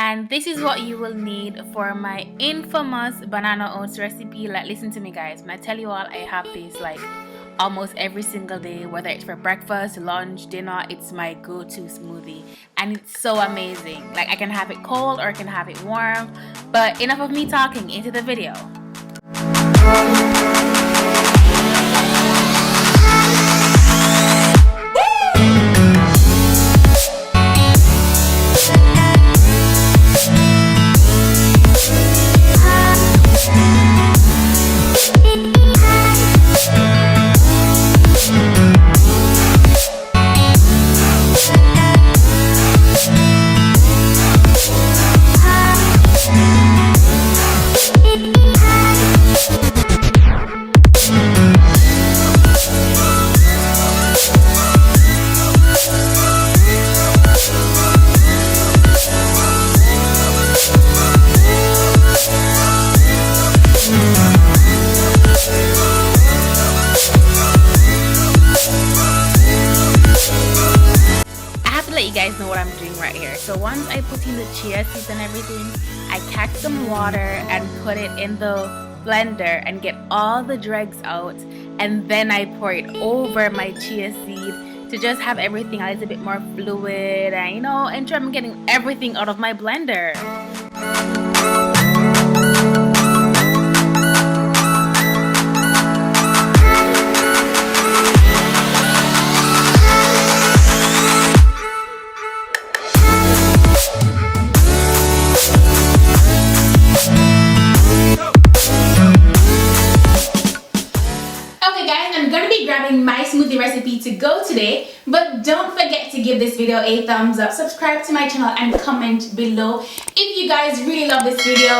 And this is what you will need for my infamous banana oats recipe. Like, listen to me guys, when I tell you all, I have this like almost every single day, whether it's for breakfast, lunch, dinner. It's my go-to smoothie and it's so amazing. Like, I can have it cold or I can have it warm. But enough of me talking, into the video. You guys know what I'm doing right here. So once I put in the chia seeds and everything, I catch some water and put it in the blender and get all the dregs out, and then I pour it over my chia seed to just have everything a little bit more fluid and, you know, ensure I'm getting everything out of my blender. Grabbing my smoothie recipe to go today, but don't forget to give this video a thumbs up, subscribe to my channel and comment below if you guys really love this video.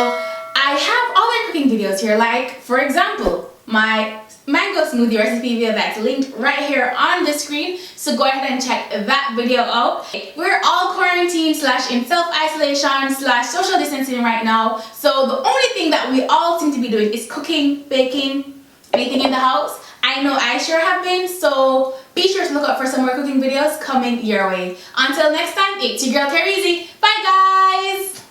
I have other cooking videos here, like for example my mango smoothie recipe video that's linked right here on the screen, so go ahead and check that video out. We're all quarantined / in self-isolation / social distancing right now, so the only thing that we all seem to be doing is cooking, baking, anything in the house. I know I sure have been, so be sure to look out for some more cooking videos coming your way. Until next time, it's your girl Kerizii. Bye guys!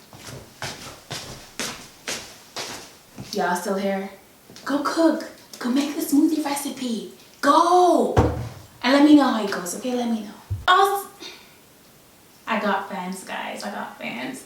Y'all still here? Go cook. Go make the smoothie recipe. Go! And let me know how it goes, okay? Let me know. Also, I got fans, guys. I got fans.